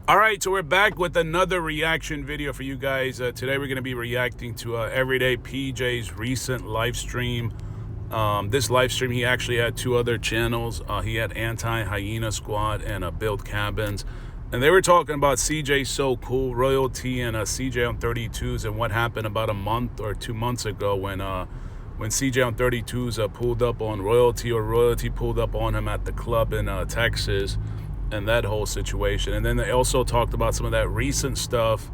All right, so we're back with another reaction video for you guys. Today we're going to be reacting to Everyday PJ's recent live stream. This live stream, he actually had two other channels. He had Anti-Hyena Squad and Build Cabins. And they were talking about CJ So Cool, Royalty, and CJ on 32s and what happened about a month or 2 months ago when CJ on 32s pulled up on Royalty, or Royalty pulled up on him at the club in Texas. And that whole situation. And then they also talked about some of that recent stuff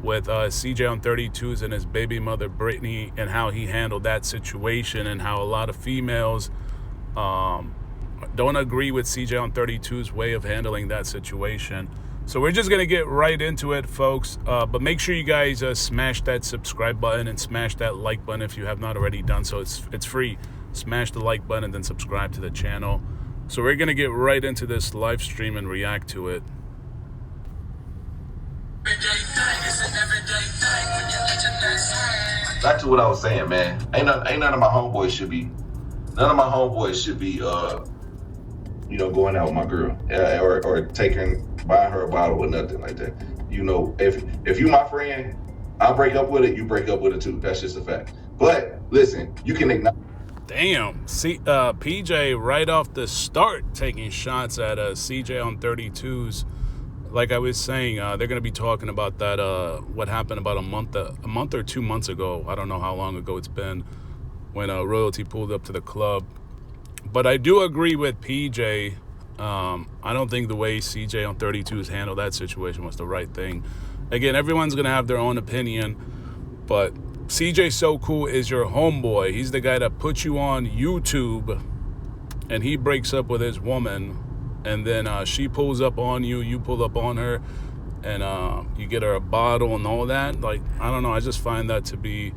with CJ on 32s and his baby mother Brittany, and how he handled that situation, and how a lot of females don't agree with CJ on 32's way of handling that situation. So we're just gonna get right into it, folks, but make sure you guys smash that subscribe button and smash that like button if you have not already done so. It's free. Smash the like button and then subscribe to the channel. So we're going to get right into this live stream and react to it. Back to what I was saying, man. Ain't none of my homeboys should be, going out with my girl or buying her a bottle or nothing like that. You know, if you my friend, I break up with it, you break up with it too. That's just a fact. But listen, you can acknowledge. Damn, PJ right off the start taking shots at CJ on 32s. Like I was saying, they're going to be talking about that, what happened about a month or 2 months ago. I don't know how long ago it's been, when Royalty pulled up to the club. But I do agree with PJ. I don't think the way CJ on 32s handled that situation was the right thing. Again, everyone's going to have their own opinion, but CJ So Cool is your homeboy. He's the guy that puts you on YouTube, and he breaks up with his woman, and then she pulls up on you, you pull up on her, and you get her a bottle and all that. Like, I don't know, I just find that to be,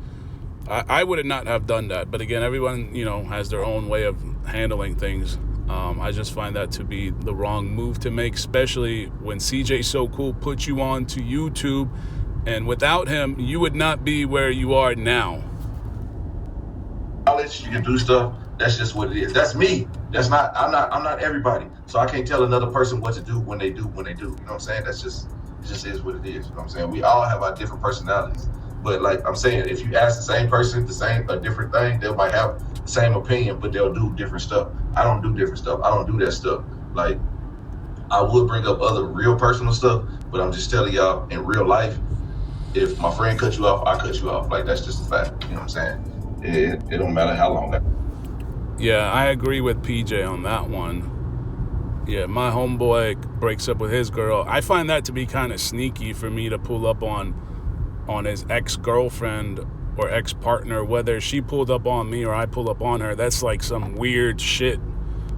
I would not have done that. But again, everyone, has their own way of handling things. I just find that to be the wrong move to make, especially when CJ So Cool puts you on to YouTube. And without him, you would not be where you are now. You can do stuff. That's just what it is. That's me. I'm not everybody. So I can't tell another person what to do when they do. You know what I'm saying? It just is what it is. You know what I'm saying? We all have our different personalities. But like I'm saying, if you ask the same person a different thing, they might have the same opinion, but they'll do different stuff. I don't do different stuff. I don't do that stuff. Like, I would bring up other real personal stuff, but I'm just telling y'all, in real life, if my friend cut you off, I cut you off. Like, that's just a fact. You know what I'm saying? It don't matter how long that. Yeah, I agree with PJ on that one. Yeah, my homeboy breaks up with his girl. I find that to be kind of sneaky for me to pull up on his ex-girlfriend or ex-partner, whether she pulled up on me or I pull up on her. That's like some weird shit.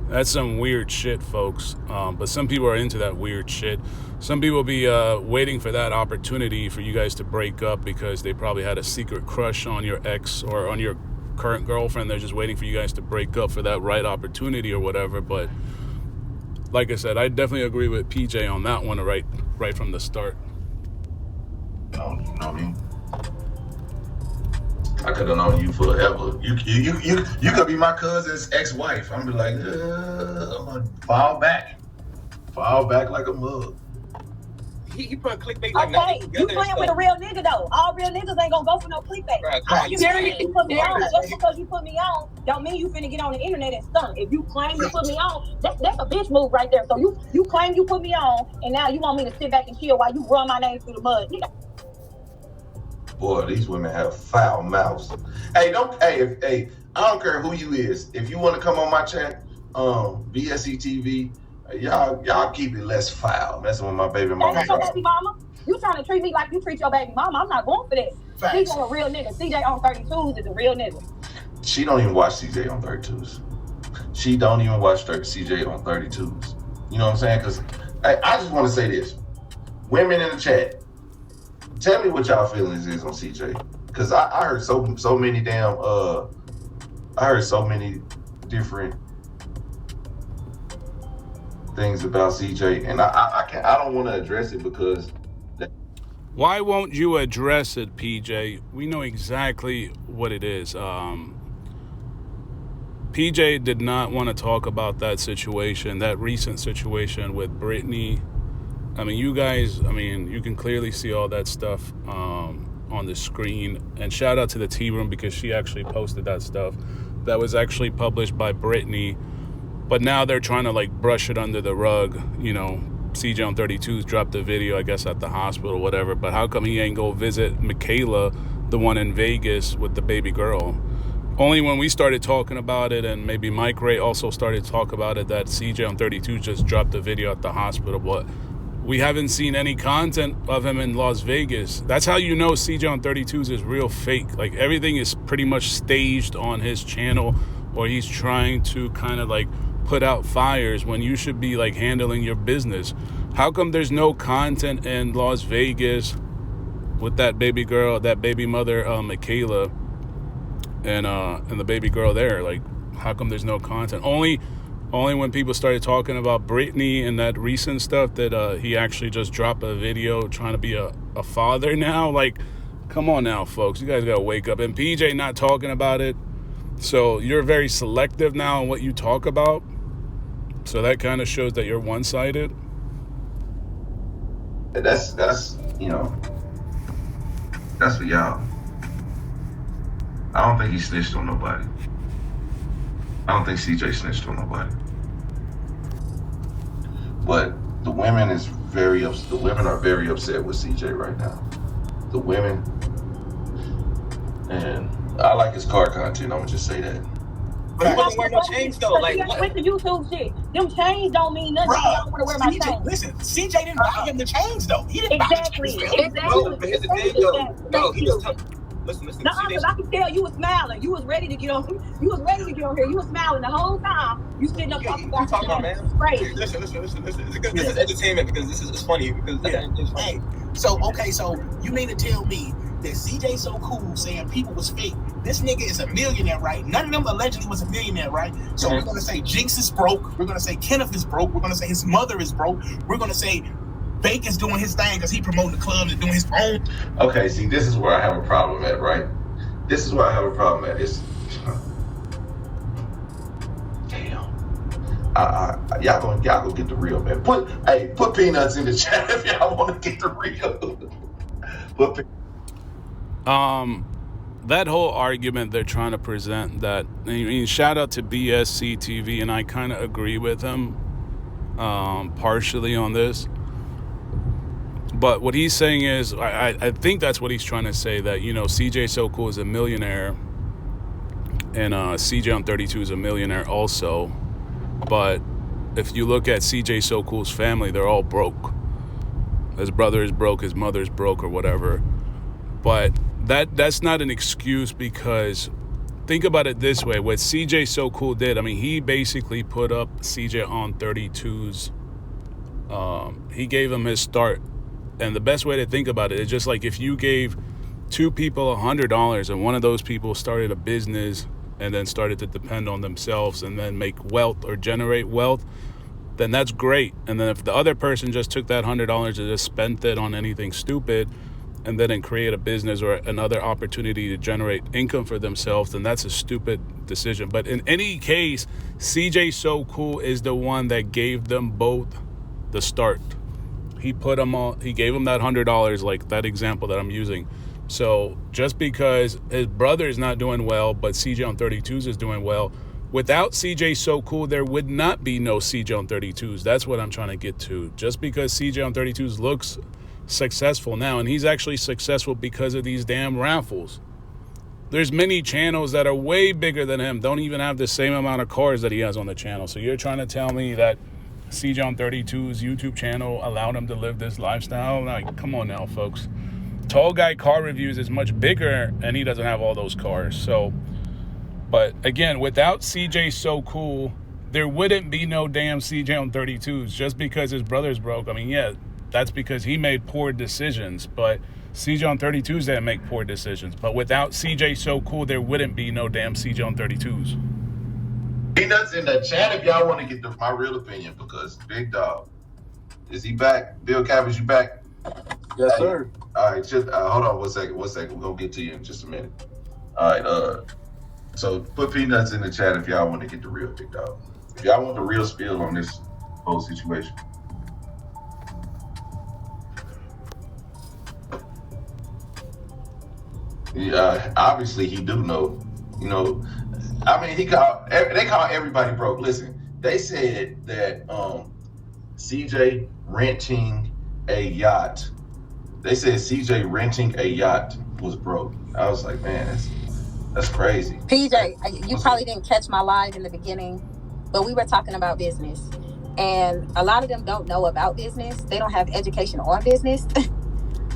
That's some weird shit, folks. But some people are into that weird shit. Some people will be waiting for that opportunity for you guys to break up because they probably had a secret crush on your ex or on your current girlfriend. They're just waiting for you guys to break up for that right opportunity or whatever. But like I said, I definitely agree with PJ on that one right from the start. You know what I mean? I could have known you forever. You could be my cousin's ex-wife. I'm be like, I'm gonna fall back like a mug. He put clickbait like okay, you playing with a real nigga though. All real niggas ain't gonna go for no clickbait. You put me on just because you put me on, don't mean you finna get on the internet and stunt. If you claim you put me on, that's a bitch move right there. So you claim you put me on, and now you want me to sit back and chill while you run my name through the mud. Boy, these women have foul mouths. Hey, I don't care who you is. If you want to come on my chat, BSE TV, y'all keep it less foul. Messing with my baby mama. That's your baby mama. You trying to treat me like you treat your baby mama. I'm not going for that. Facts. He's a real nigga. CJ on 32s is a real nigga. She don't even watch CJ on 32s. She don't even watch CJ on 32s. You know what I'm saying? Because I just want to say this. Women in the chat, tell me what y'all feelings is on CJ. Because I heard so many damn, I heard so many different things about CJ, and I don't want to address it because. Why won't you address it, PJ? We know exactly what it is. PJ did not want to talk about that situation, that recent situation with Brittany I mean, you guys, I mean, you can clearly see all that stuff on the screen. And shout out to the Tea Room because she actually posted that stuff. That was actually published by Brittany. But now they're trying to like brush it under the rug. You know, CJ on 32's dropped a video, I guess, at the hospital, whatever. But how come he ain't go visit Michaela, the one in Vegas with the baby girl? Only when we started talking about it, and maybe Mike Ray also started to talk about it, that CJ on 32 just dropped a video at the hospital. But we haven't seen any content of him in Las Vegas. That's how you know CJ on 32's is real fake. Like, everything is pretty much staged on his channel, or he's trying to kind of like put out fires when you should be like handling your business. How come there's no content in Las Vegas with that baby girl, that baby mother, Michaela, and the baby girl there? Like, how come there's no content? Only when people started talking about Brittany and that recent stuff that he actually just dropped a video trying to be a father now. Like, come on now, folks. You guys gotta wake up. And PJ not talking about it. So you're very selective now on what you talk about. So that kind of shows that you're one-sided. That's you know, that's for y'all. I don't think he snitched on nobody. I don't think CJ snitched on nobody. But the women the women are very upset with CJ right now. The women, and I like his car content, I'm gonna just say that. But he wasn't wearing no chains though. Like, with the YouTube shit, them chains don't mean nothing. I don't want to wear my chains. Listen, CJ didn't buy him the chains though. He didn't Exactly. buy the chains. no, but here's the thing though. No, he was listen. No, because I can tell you was smiling. You was ready to get on. You was ready to get on here. You was smiling the whole time. You sitting up talking about man. Crazy. Listen. This is entertainment because this is funny because it's funny. Hey, so you mean to tell me that CJ So Cool saying people was fake? This nigga is a millionaire, right? None of them allegedly was a millionaire, right? So we're gonna say Jinx is broke. We're gonna say Kenneth is broke. We're gonna say his mother is broke. We're gonna say Bacon's doing his thing because he promoting the club and doing his own. Okay, see, this is where I have a problem at, right? This is where I have a problem at. It's damn. Y'all gonna get the real, man. Put peanuts in the chat if y'all want to get the real. That whole argument they're trying to present, that, I mean, shout out to BSC TV, and I kind of agree with him partially on this. But what he's saying is, I think that's what he's trying to say, that, you know, CJ So Cool is a millionaire, and CJ on 32 is a millionaire also. But if you look at CJ So Cool's family, they're all broke. His brother is broke, his mother's broke, or whatever. But that's not an excuse, because think about it this way. What CJ So Cool did, I mean, he basically put up CJ on 32's, he gave him his start. And the best way to think about it is just like if you gave two people $100 and one of those people started a business and then started to depend on themselves and then make wealth or generate wealth, then that's great. And then if the other person just took that $100 and just spent it on anything stupid and then create a business or another opportunity to generate income for themselves, then that's a stupid decision. But in any case, CJ So Cool is the one that gave them both the start. He put them on, he gave them that $100, like that example that I'm using. So just because his brother is not doing well, but CJ on 32's is doing well, without CJ So Cool, there would not be no CJ on 32's. That's what I'm trying to get to. Just because CJ on 32's looks successful now, and he's actually successful because of these damn raffles. There's many channels that are way bigger than him, don't even have the same amount of cars that he has on the channel. So you're trying to tell me that CJ on 32's YouTube channel allowed him to live this lifestyle? Like, come on now, folks. Tall Guy Car Reviews is much bigger, and he doesn't have all those cars. So, but again, without CJ So Cool, there wouldn't be no damn CJ on 32's. Just because his brother's broke, I mean, yeah, that's because he made poor decisions. But CJ on 32's didn't make poor decisions. But without CJ So Cool, there wouldn't be no damn CJ on 32's. Peanuts in the chat if y'all want to get my real opinion, because Big Dog, is he back? Bill Cabbage, you back? Yes, sir. All right, just hold on one second. We're gonna get to you in just a minute. All right, so put peanuts in the chat if y'all want to get the real, Big Dog. If y'all want the real spiel on this whole situation. Yeah, obviously he do know. You know, I mean, they call everybody broke. Listen, they said that CJ renting a yacht. They said CJ renting a yacht was broke. I was like, man, that's crazy. PJ, you probably didn't catch my live in the beginning, but we were talking about business. And a lot of them don't know about business. They don't have education on business.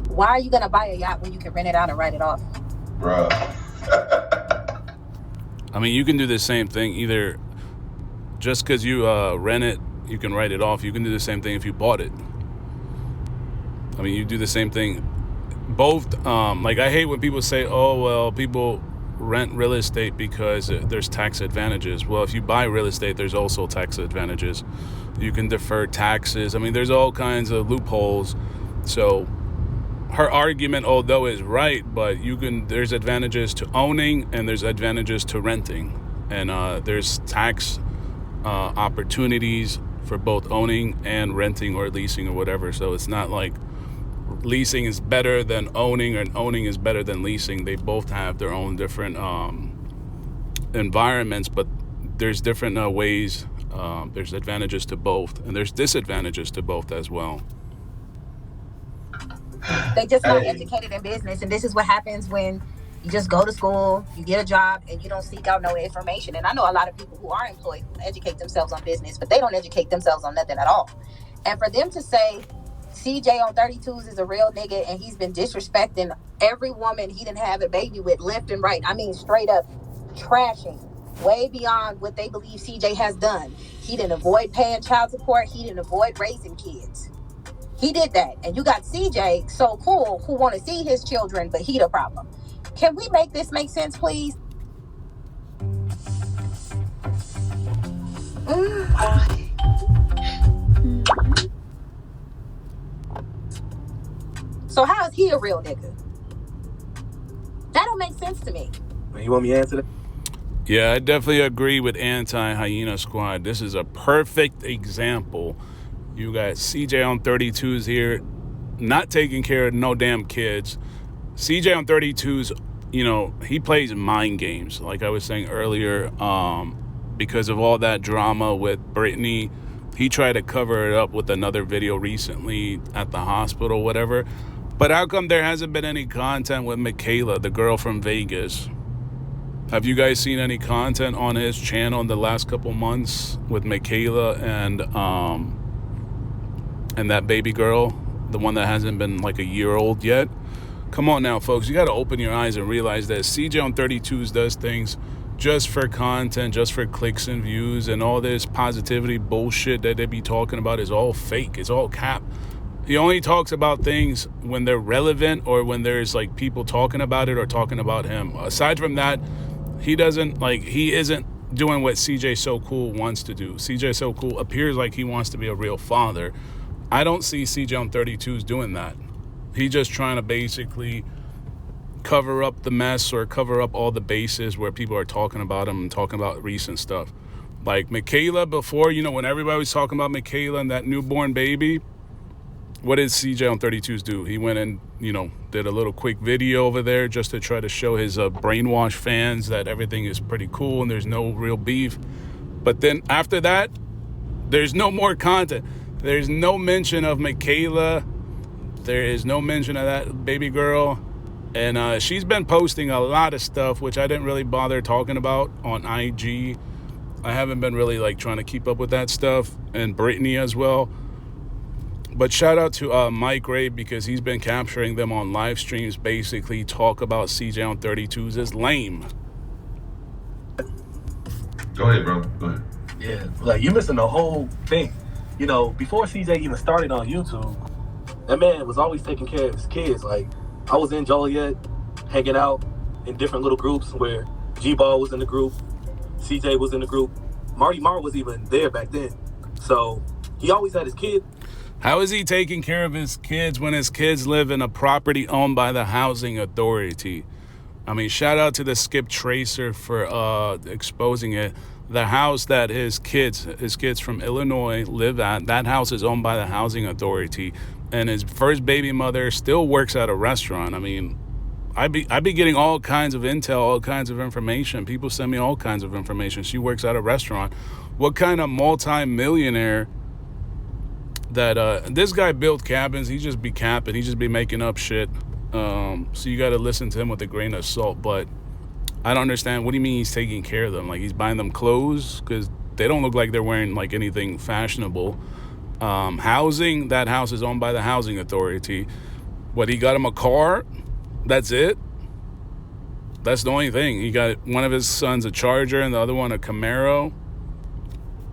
Why are you going to buy a yacht when you can rent it out and write it off? Bruh. I mean, you can do the same thing. Either just because you rent it, you can write it off. You can do the same thing if you bought it. I mean, you do the same thing. Both, like, I hate when people say, oh, well, people rent real estate because there's tax advantages. Well, if you buy real estate, there's also tax advantages. You can defer taxes. I mean, there's all kinds of loopholes. So her argument, although is right, but there's advantages to owning and there's advantages to renting. And there's tax opportunities for both owning and renting or leasing or whatever. So it's not like leasing is better than owning and owning is better than leasing. They both have their own different environments, but there's different ways. There's advantages to both, and there's disadvantages to both as well. They just not educated in business, and this is what happens when you just go to school, you get a job, and you don't seek out no information. And I know a lot of people who are employed who educate themselves on business, but they don't educate themselves on nothing at all. And for them to say CJ on 32s is a real nigga and he's been disrespecting every woman he didn't have a baby with left and right. I mean, straight up trashing way beyond what they believe CJ has done. He didn't avoid paying child support. He didn't avoid raising kids. He did that. And you got CJ, so cool, who want to see his children, but he the problem. Can we make this make sense, please? So how is he a real nigga? That don't make sense to me. You want me to answer that? Yeah, I definitely agree with Anti-Hyena Squad. This is a perfect example. You got CJ on 32s here, not taking care of no damn kids. CJ on 32s, you know, he plays mind games, like I was saying earlier, because of all that drama with Brittany. He tried to cover it up with another video recently at the hospital, whatever. But how come there hasn't been any content with Michaela, the girl from Vegas? Have you guys seen any content on his channel in the last couple months with Michaela and that baby girl, the one that hasn't been like a year old yet? Come on now, folks. You got to open your eyes and realize that CJ on 32s does things just for content, just for clicks and views, and all this positivity bullshit that they be talking about is all fake. It's all cap. He only talks about things when they're relevant or when there's like people talking about it or talking about him. Aside from that, he isn't doing what CJ So Cool wants to do. CJ So Cool appears like he wants to be a real father. I don't see CJ on 32s doing that. He's just trying to basically cover up the mess or cover up all the bases where people are talking about him and talking about recent stuff. Like Michaela before, you know, when everybody was talking about Michaela and that newborn baby, what did CJ on 32s do? He went and, you know, did a little quick video over there just to try to show his brainwashed fans that everything is pretty cool and there's no real beef. But then after that, there's no more content. There's no mention of Michaela. There is no mention of that baby girl. And she's been posting a lot of stuff, which I didn't really bother talking about on IG. I haven't been really like trying to keep up with that stuff. And Brittany as well. But shout out to Mike Ray, because he's been capturing them on live streams, basically talk about CJ on 32s as lame. Go ahead, bro. Go ahead. Yeah, like you're missing the whole thing. You know, before CJ even started on YouTube, that man was always taking care of his kids. Like, I was in Joliet, hanging out in different little groups where G-Ball was in the group, CJ was in the group, Marty Marr was even there back then. So he always had his kid. How is he taking care of his kids when his kids live in a property owned by the housing authority? I mean, shout out to the Skip Tracer for exposing it. The house that his kids from Illinois live at, that house is owned by the housing authority. And his first baby mother still works at a restaurant. I mean, I be getting all kinds of intel, all kinds of information. People send me all kinds of information. She works at a restaurant. What kind of multi-millionaire that this guy built cabins? He just be capping. He just be making up shit. So you got to listen to him with a grain of salt. But I don't understand. What do you mean he's taking care of them? Like he's buying them clothes? Because they don't look like they're wearing like anything fashionable. Housing, that house is owned by the housing authority. What, he got him a car? That's it? That's the only thing. He got one of his sons a Charger and the other one a Camaro.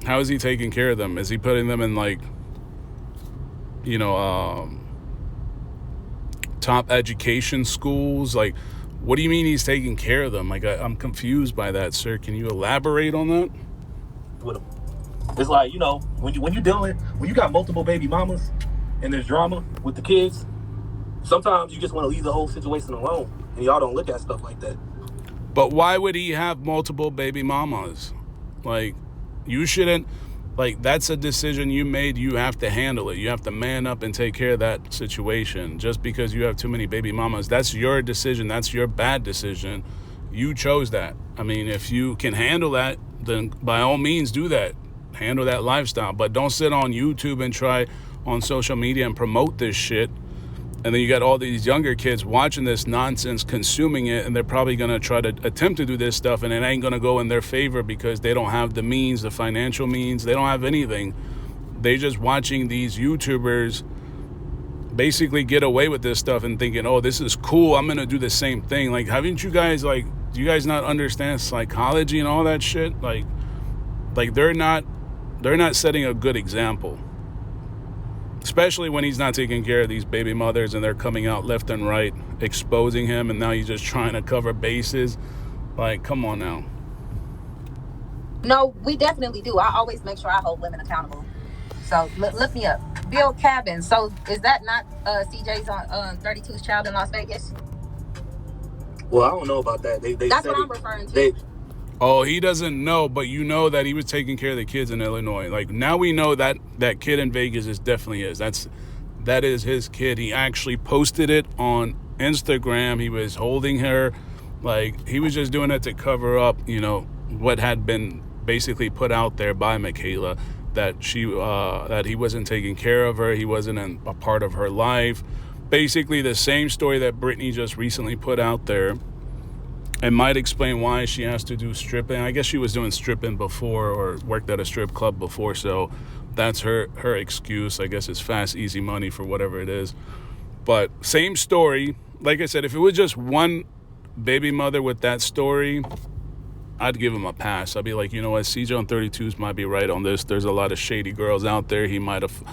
How is he taking care of them? Is he putting them in like, you know, top education schools? Like, what do you mean he's taking care of them? Like, I'm confused by that, sir. Can you elaborate on that? With them. It's like, you know, when you got multiple baby mamas and there's drama with the kids, sometimes you just want to leave the whole situation alone, and y'all don't look at stuff like that. But why would he have multiple baby mamas? Like, you shouldn't, like, that's a decision you made. You have to handle it. You have to man up and take care of that situation. Just because you have too many baby mamas, that's your decision. That's your bad decision. You chose that. I mean, if you can handle that, then by all means do that. Handle that lifestyle. But don't sit on YouTube and try on social media and promote this shit. And then you got all these younger kids watching this nonsense, consuming it, and they're probably going to try to attempt to do this stuff, and it ain't going to go in their favor because they don't have the means, the financial means. They don't have anything. They just watching these YouTubers basically get away with this stuff and thinking, oh, this is cool. I'm going to do the same thing. Like, haven't you guys, like, do you guys not understand psychology and all that shit? Like they're not setting a good example. Especially when he's not taking care of these baby mothers and they're coming out left and right, exposing him, and now he's just trying to cover bases. Like, come on now. No, we definitely do. I always make sure I hold women accountable. So look me up. Build cabins. So is that not CJ's on 32's child in Las Vegas? Well, I don't know about that. That's what I'm referring to. Oh, he doesn't know, but you know that he was taking care of the kids in Illinois. Like, now we know that that kid in Vegas is definitely his. That is his kid. He actually posted it on Instagram. He was holding her. Like, he was just doing it to cover up, you know, what had been basically put out there by Michaela, that that he wasn't taking care of her. He wasn't a part of her life. Basically the same story that Britney just recently put out there. It might explain why she has to do stripping. I guess she was doing stripping before, or worked at a strip club before, so that's her excuse. I guess it's fast, easy money for whatever it is. But same story. Like I said, if it was just one baby mother with that story, I'd give him a pass. I'd be like, you know what, CJ on 32s might be right on this. There's a lot of shady girls out there. He might have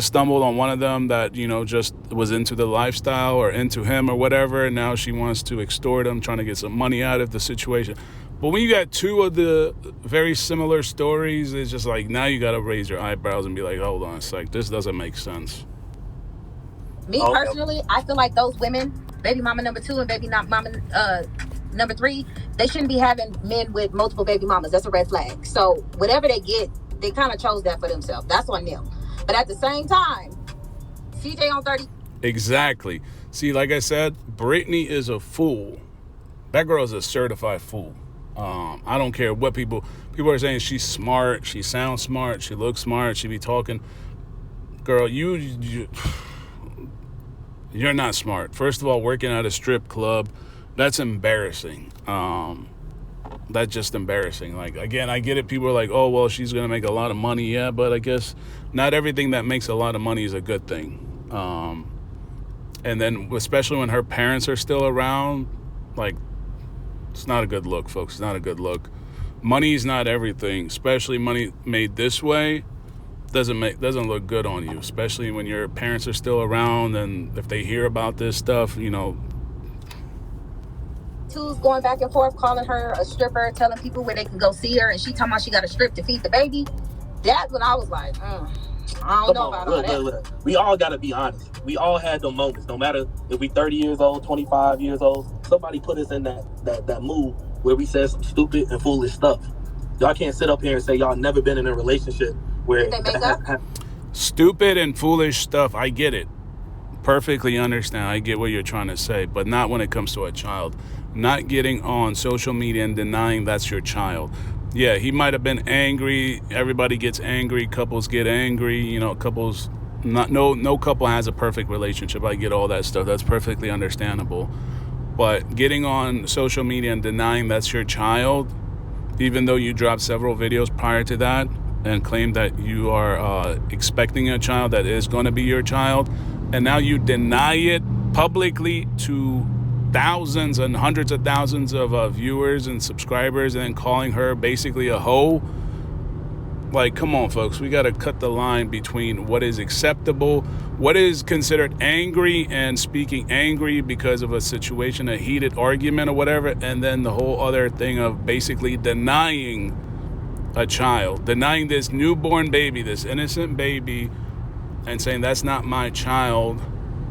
stumbled on one of them that, you know, just was into the lifestyle or into him or whatever, and now she wants to extort him, trying to get some money out of the situation. But when you got two of the very similar stories, it's just like, now you got to raise your eyebrows and be like, hold on a sec, this doesn't make sense. Me personally, I feel like those women, baby mama number 2 and baby mama number 3, they shouldn't be having men with multiple baby mamas. That's a red flag. So whatever they get, they kind of chose that for themselves. That's on them. But at the same time, CJ on 30. Exactly. See, like I said, Britney is a fool. That girl is a certified fool. I don't care what people are saying. She's smart. She sounds smart. She looks smart. She be talking. Girl, you're not smart. First of all, working at a strip club, that's embarrassing. That's just embarrassing. Like, again, I get it. People are like, oh, well, she's going to make a lot of money. Yeah, but I guess not everything that makes a lot of money is a good thing. And then especially when her parents are still around, like, it's not a good look, folks. It's not a good look. Money is not everything, especially money made this way. Doesn't look good on you, especially when your parents are still around, and if they hear about this stuff, you know. Two's going back and forth, calling her a stripper, telling people where they can go see her, and she talking about she got to strip to feed the baby. That's when I was like, I don't know about all that. Look. We all got to be honest. We all had those moments, no matter if we 30 years old, 25 years old. Somebody put us in that mood where we said some stupid and foolish stuff. Y'all can't sit up here and say y'all never been in a relationship where they make up? Stupid and foolish stuff. I get it. perfectly understand. I get what you're trying to say, but not when it comes to a child. Not getting on social media and denying that's your child. Yeah, he might have been angry. Everybody gets angry. Couples get angry. You know, couples, no couple has a perfect relationship. I get all that stuff. That's perfectly understandable. But getting on social media and denying that's your child, even though you dropped several videos prior to that and claimed that you are expecting a child that is going to be your child, and now you deny it publicly to thousands and hundreds of thousands of viewers and subscribers, and then calling her basically a hoe. Like, come on, folks. We got to cut the line between what is acceptable, what is considered angry and speaking angry because of a situation, a heated argument or whatever, and then the whole other thing of basically denying a child, denying this newborn baby, this innocent baby, and saying that's not my child.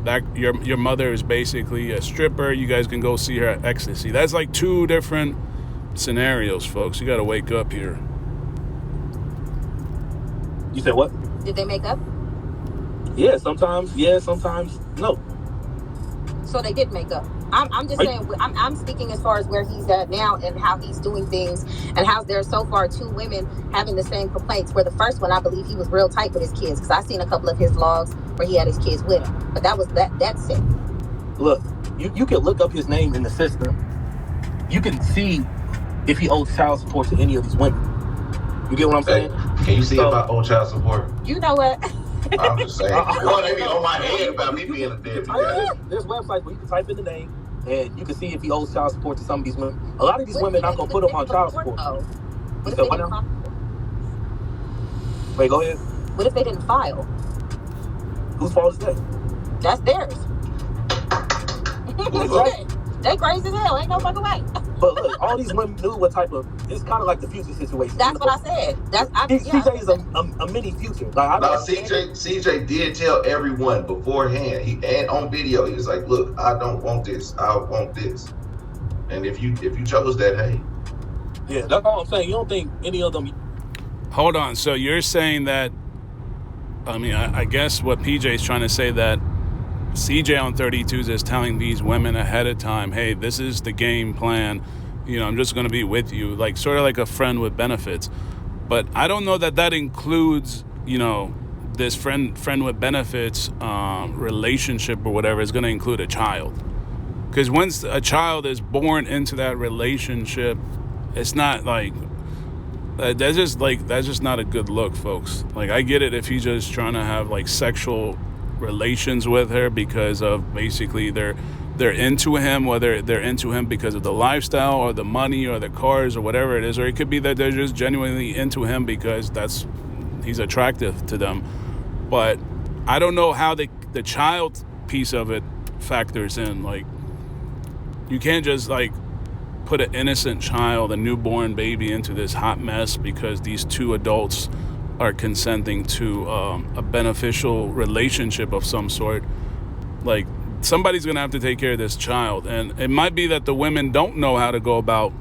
That your mother is basically a stripper. You guys can go see her at Ecstasy. That's like two different scenarios, folks. You got to wake up here. You said what? Did they make up? Yeah, sometimes no. So they did make up. I'm just saying, I'm speaking as far as where he's at now and how he's doing things, and how there's so far 2 women having the same complaints, where the first one, I believe he was real tight with his kids, because I seen a couple of his vlogs where he had his kids with him, but that's it. Look, you can look up his name in the system. You can see if he owes child support to any of these women. You get what I'm saying? Can you see if I owe child support? You know what? I'm just saying. Well, they be on my head about me being a deadbeat. There's websites where you can type in the name and you can see if he owes child support to some of these women. A lot of these women not gonna put him on child support. What if they didn't file? Wait, go ahead. What if they didn't file? Whose fault is that? That's theirs. They crazy as hell. Ain't no fucking way. But look, all these women knew what type of. It's kind of like the Future situation. That's what I said. CJ is a mini Future. Like, CJ did tell everyone beforehand. And on video, he was like, "Look, I don't want this. I want this." And if you chose that, hey. Yeah, that's all I'm saying. You don't think any of them? Hold on. So you're saying that? I mean, I guess what PJ is trying to say, that CJ on 32s is telling these women ahead of time, hey, this is the game plan. You know, I'm just going to be with you, like sort of like a friend with benefits. But I don't know that includes, you know, this friend with benefits relationship or whatever is going to include a child. Because once a child is born into that relationship, it's not like that's just not a good look, folks. Like, I get it if he's just trying to have like sexual relations with her because of basically they're into him, whether they're into him because of the lifestyle or the money or the cars or whatever it is, or it could be that they're just genuinely into him because he's attractive to them. But I don't know how the child piece of it factors in. Like, you can't just like put an innocent child, a newborn baby, into this hot mess because these 2 adults are consenting to a beneficial relationship of some sort. Like, somebody's gonna have to take care of this child, and it might be that the women don't know how to go about.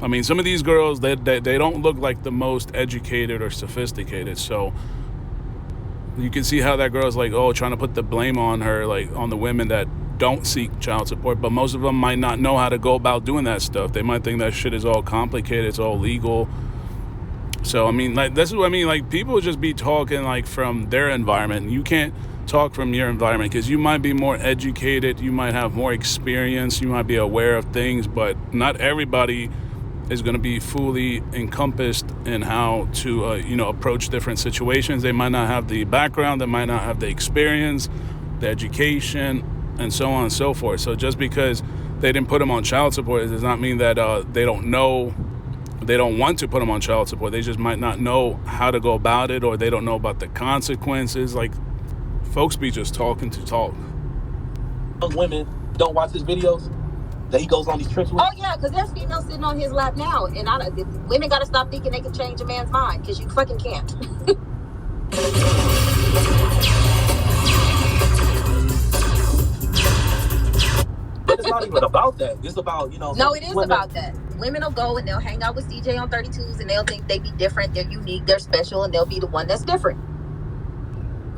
I mean, some of these girls, they don't look like the most educated or sophisticated, so you can see how that girl's like, trying to put the blame on her, like on the women that don't seek child support. But most of them might not know how to go about doing that stuff. They might think that shit is all complicated, it's all legal. So, I mean, like, this is what I mean. Like, people just be talking, like, from their environment. You can't talk from your environment because you might be more educated. You might have more experience. You might be aware of things. But not everybody is going to be fully encompassed in how to, approach different situations. They might not have the background. They might not have the experience, the education, and so on and so forth. So just because they didn't put them on child support does not mean that they don't know. They don't want to put them on child support. They just might not know how to go about it, or they don't know about the consequences. Like, folks be just talking to talk. Young women don't watch his videos that he goes on these trips with. Oh yeah, because there's females sitting on his lap now, and women got to stop thinking they can change a man's mind, because you fucking can't. But it's not even about that. It's about, No, it is about that. Women will go and they'll hang out with CJ on 32s and they'll think they be different, they're unique, they're special, and they'll be the one that's different.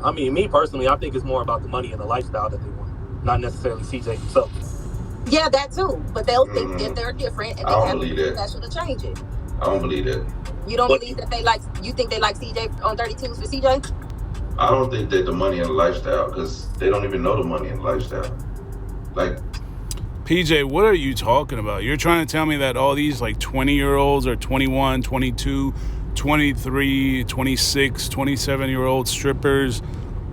I mean, me personally, I think it's more about the money and the lifestyle that they want, not necessarily CJ himself. Yeah, that too. But they'll think that they're different, and they have to be special to change it. I don't believe that. You don't believe that you think they like CJ on 32s for CJ? I don't think that the money and the lifestyle, because they don't even know the money and the lifestyle. Like, PJ, what are you talking about? You're trying to tell me that all these like 20-year-olds or 21, 22, 23, 26, 27-year-old strippers,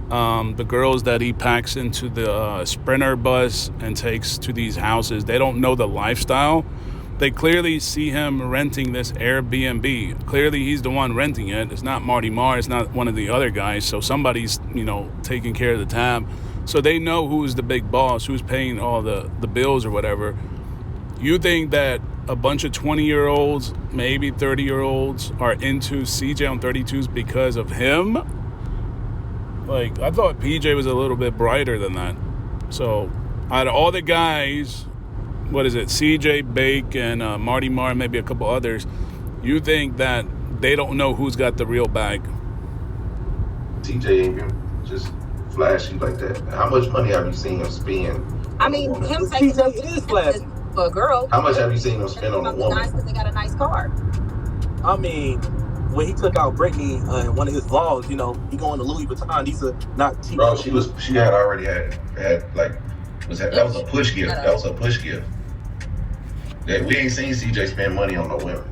the girls that he packs into the Sprinter bus and takes to these houses, they don't know the lifestyle. They clearly see him renting this Airbnb. Clearly he's the one renting it. It's not Marty Marr. It's not one of the other guys. So somebody's, taking care of the tab. So they know who's the big boss, who's paying all the bills or whatever. You think that a bunch of 20-year-olds, maybe 30-year-olds are into CJ on 32s because of him? Like, I thought PJ was a little bit brighter than that. So out of all the guys, what is it, CJ, Bake, and Marty Marr, maybe a couple others, you think that they don't know who's got the real bag? CJ ain't been just flashy like that. How much money have you seen him spend? I mean, him taking CJ is flashy for a girl. How much have you seen him spend on a woman? Nice because they got a nice car. I mean, when he took out Britney in one of his vlogs, he going to Louis Vuitton. These are not cheap. Bro, she had already had like, that was a push gift. That was a push gift. That we ain't seen CJ spend money on no women.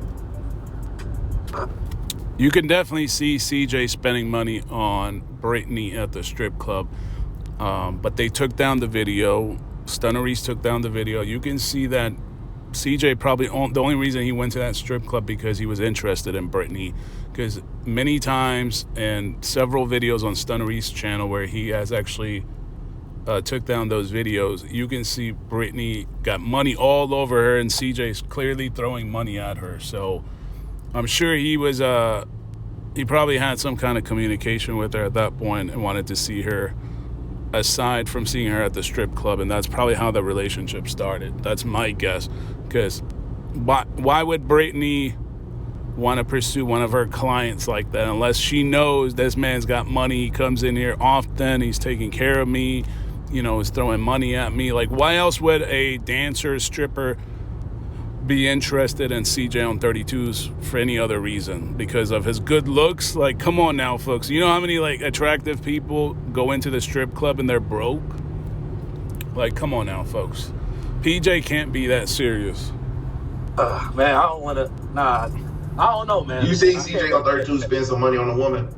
You can definitely see CJ spending money on Britney at the strip club. But they took down the video. Stunner Reese took down the video. You can see that CJ probably, the only reason he went to that strip club because he was interested in Britney. Because many times and several videos on Stunner Reese's channel where he has actually took down those videos, you can see Britney got money all over her and CJ's clearly throwing money at her. So I'm sure he probably had some kind of communication with her at that point and wanted to see her aside from seeing her at the strip club, and that's probably how the relationship started. That's my guess. Because why would Britney want to pursue one of her clients like that unless she knows this man's got money, he comes in here often, he's taking care of me, is throwing money at me? Like, why else would a dancer, stripper be interested in CJ on 32s for any other reason? Because of his good looks? Like, come on now, folks. You know how many attractive people go into the strip club and they're broke? Like, come on now, folks. PJ can't be that serious. Man, I don't want to. Nah, I don't know, man. You seen CJ on 32 spend some money on a woman?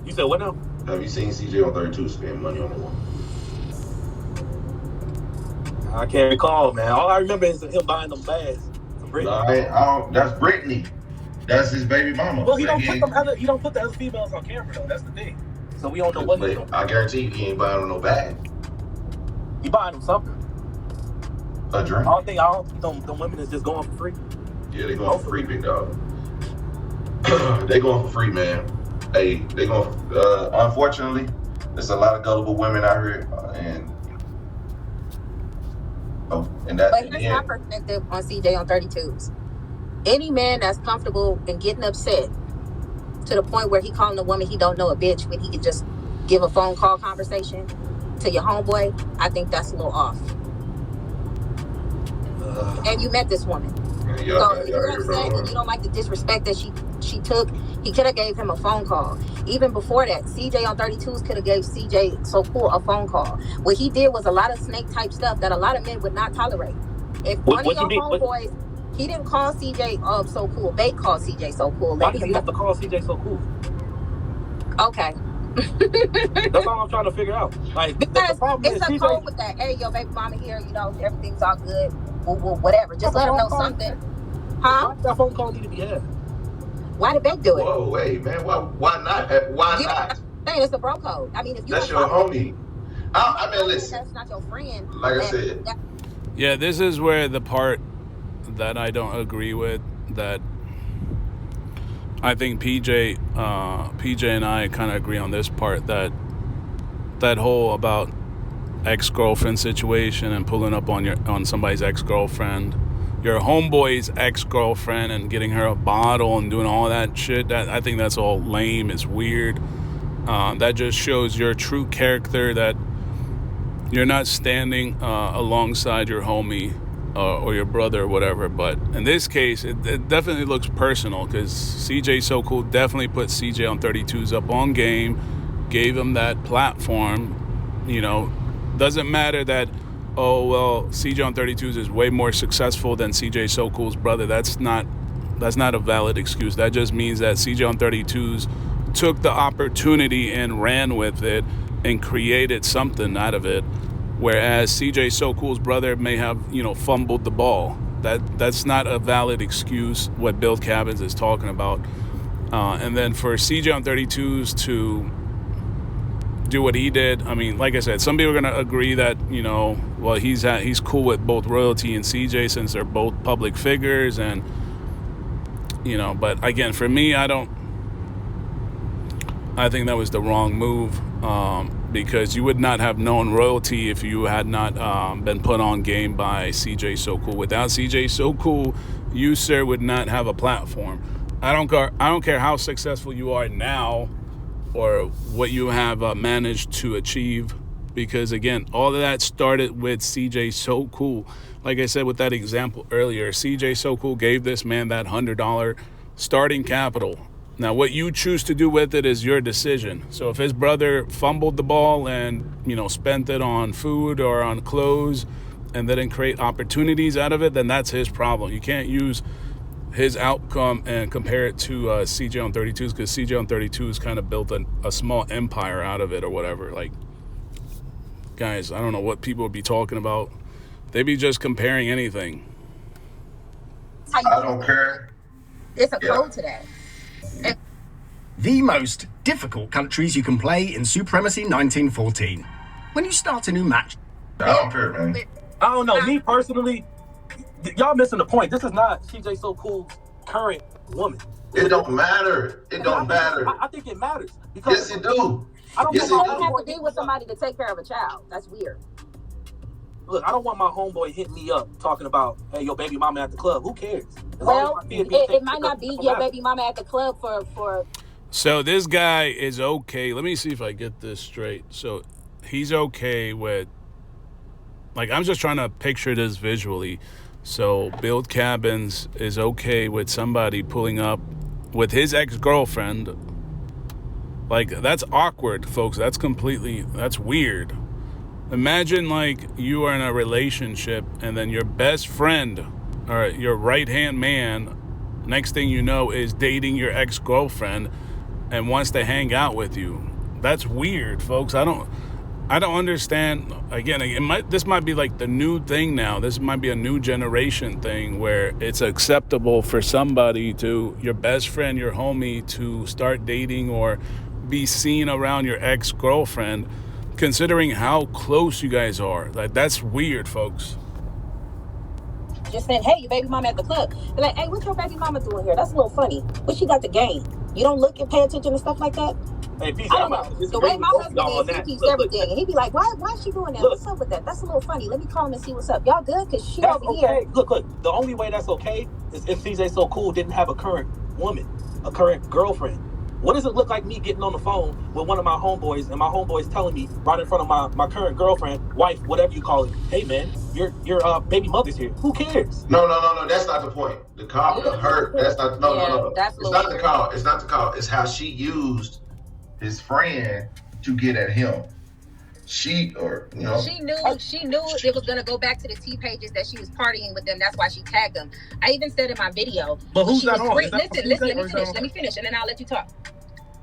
You said what now? Have you seen CJ on 32 spend money on a woman? I can't recall, man. All I remember is him buying them bags from Britney. No, that's Britney. That's his baby mama. Well, he don't put the other females on camera though. That's the thing. So we don't know what he's doing. I guarantee you, he ain't buying them no bag. He buying them something. A drink. I don't think them women is just going for free. Yeah, they going for free, big dog. They going for free, man. Hey, they going. Unfortunately, there's a lot of gullible women out here, But here's my perspective on CJ on 32s. Any man that's comfortable in getting upset to the point where he calling a woman he don't know a bitch when he can just give a phone call conversation to your homeboy, I think that's a little off. And you met this woman. So if you're upset and you don't like the disrespect that she took, he could have gave him a phone call. Even before that, CJ on 32s could have gave CJ So Cool a phone call. What he did was a lot of snake type stuff that a lot of men would not tolerate. If one of your homeboys, he didn't call CJ So Cool. Bake called CJ So Cool. Why did he have to call CJ So Cool? Okay. That's all I'm trying to figure out. Like, because it's a code with that. Hey, your baby mama here, everything's all good. Whatever. Just let him know something. Huh? Why does that phone call need to be had? Why did Beck do it? Whoa, wait, man. Why not? Why not? It's a bro code. I mean, if you that's your homie. I mean, listen. That's not your friend. Like I said. Yeah, this is where the part that I don't agree with, that I think PJ and I kind of agree on this part, that whole about ex-girlfriend situation and pulling up on somebody's ex-girlfriend, your homeboy's ex-girlfriend, and getting her a bottle and doing all that shit. That I think that's all lame. It's weird. That just shows your true character, that you're not standing alongside your homie or your brother or whatever. But in this case, it definitely looks personal, because CJ So Cool definitely put CJ on 32s up on game, gave him that platform. You know, doesn't matter that, oh, well, CJ on 32s is way more successful than CJ So Cool's brother. That's not a valid excuse. That just means that CJ on 32s took the opportunity and ran with it and created something out of it, whereas CJ So Cool's brother may have, fumbled the ball. That's not a valid excuse, what Build Cabins is talking about. And then for CJ on 32s to do what he did, I mean, like I said, some people are going to agree that, well, he's cool with both Royalty and CJ since they're both public figures, and, but again, for me, I think that was the wrong move, because you would not have known Royalty if you had not been put on game by CJ So Cool. Without CJ So Cool, you, sir, would not have a platform. I don't care how successful you are now or what you have managed to achieve, because, again, all of that started with CJ So Cool. Like I said with that example earlier, CJ So Cool gave this man that $100 starting capital. Now, what you choose to do with it is your decision. So if his brother fumbled the ball and, spent it on food or on clothes and didn't create opportunities out of it, then that's his problem. You can't use his outcome and compare it to CJ on 32s, because CJ on 32s kind of built a small empire out of it or whatever. Like, guys, I don't know what people would be talking about. They be just comparing anything. I don't care. It's a code today. The most difficult countries you can play in Supremacy 1914. When you start a new match... I don't care, man. I don't know. Me personally, y'all missing the point. This is not CJ So Cool's current woman. It don't matter. It don't matter. I think it matters. Because Yes, it do. I don't Yes, want it my do. have to be with somebody to take care of a child. That's weird. Look, I don't want my homeboy hitting me up talking about, hey, your baby mama at the club. Who cares? As long Well, as my kid it might not be your baby mama at the club for. So this guy is okay. Let me see if I get this straight. So he's okay with, like, I'm just trying to picture this visually. So Build Cabins is okay with somebody pulling up with his ex-girlfriend. Like, that's awkward, folks. That's weird. Imagine, like, you are in a relationship and then your best friend or your right-hand man, next thing you know, is dating your ex-girlfriend and wants to hang out with you. That's weird, folks. I don't understand. Again, this might be like the new thing now. This might be a new generation thing where it's acceptable for somebody to, your best friend, your homie, to start dating or be seen around your ex-girlfriend, considering how close you guys are. Like, that's weird, folks. Just saying, hey, your baby mama at the club. They're like, hey, what's your baby mama doing here? That's a little funny. What she got to gain? You don't look and pay attention to stuff like that? Hey, PJ, I don't know. The way my husband is, he keeps everything. And he'd be like, why is she doing that? What's up with that? That's a little funny. Let me call him and see what's up. Y'all good? Because she over here. Look, the only way that's okay is if CJ So Cool didn't have a current woman, a current girlfriend. What does it look like me getting on the phone with one of my homeboys and my homeboy's telling me right in front of my current girlfriend, wife, whatever you call it, hey man, your baby mother's here. Who cares? No. That's not the point. The call, her. That's not. No. That's it's not the call. It's not the call. It's how she used his friend to get at him. She knew it was gonna go back to the T pages that she was partying with them. That's why she tagged them. I even said in my video. But who's that on? Listen. Let me finish, and then I'll let you talk.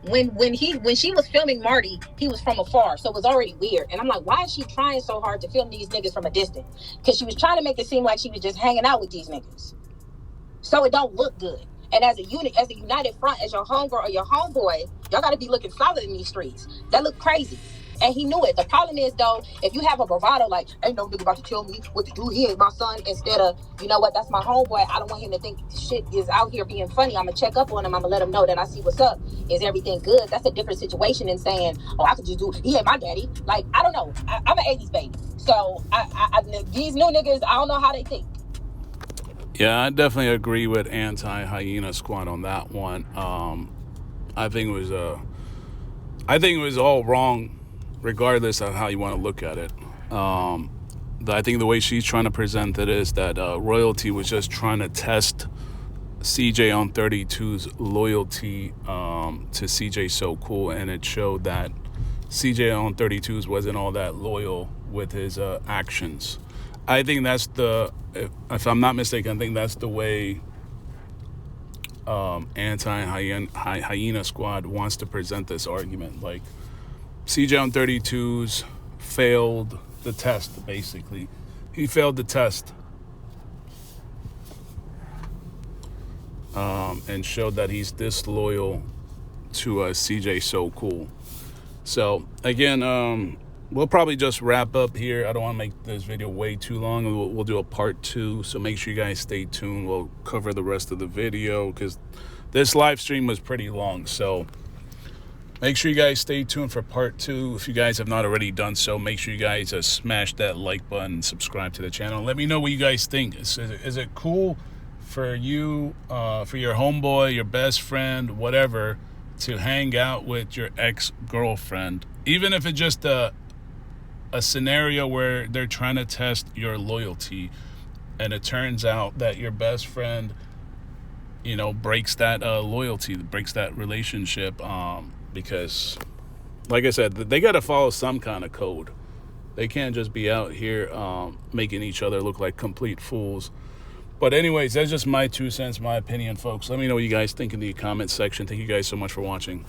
When she was filming Marty, he was from afar, so it was already weird. And I'm like, why is she trying so hard to film these niggas from a distance? Because she was trying to make it seem like she was just hanging out with these niggas, so it don't look good. And as a unit, as a united front, as your homegirl or your homeboy, y'all got to be looking solid in these streets. That look crazy. And he knew it. The problem is, though, if you have a bravado, like, ain't no nigga about to tell me what to do. He ain't my son. Instead of, you know what, that's my homeboy. I don't want him to think shit is out here being funny. I'm going to check up on him. I'm going to let him know that I see what's up. Is everything good? That's a different situation than saying, oh, I could just do, he ain't my daddy. Like, I don't know. I'm an 80s baby. So these new niggas, I don't know how they think. Yeah, I definitely agree with Anti-Hyena Squad on that one. I think it was I think it was all wrong, regardless of how you want to look at it. I think the way she's trying to present it is that Royalty was just trying to test CJ on 32's loyalty to CJ So Cool, and it showed that CJ on 32's wasn't all that loyal with his actions. I think that's if I'm not mistaken, I think that's the way Anti-Hyena Squad wants to present this argument. Like, CJ on 32's failed the test, basically. He failed the test. And showed that he's disloyal to CJ So Cool. So, again, we'll probably just wrap up here. I don't want to make this video way too long. We'll do a part 2, so make sure you guys stay tuned. We'll cover the rest of the video because this live stream was pretty long. So make sure you guys stay tuned for part 2. If you guys have not already done so, make sure you guys smash that like button and subscribe to the channel. Let me know what you guys think. Is it cool for you, for your homeboy, your best friend, whatever, to hang out with your ex-girlfriend, even if it's just a scenario where they're trying to test your loyalty, and it turns out that your best friend, breaks that loyalty, breaks that relationship, because, like I said, they got to follow some kind of code. They can't just be out here making each other look like complete fools. But anyways, that's just my 2 cents, my opinion, folks. Let me know what you guys think in the comment section. Thank you guys so much for watching.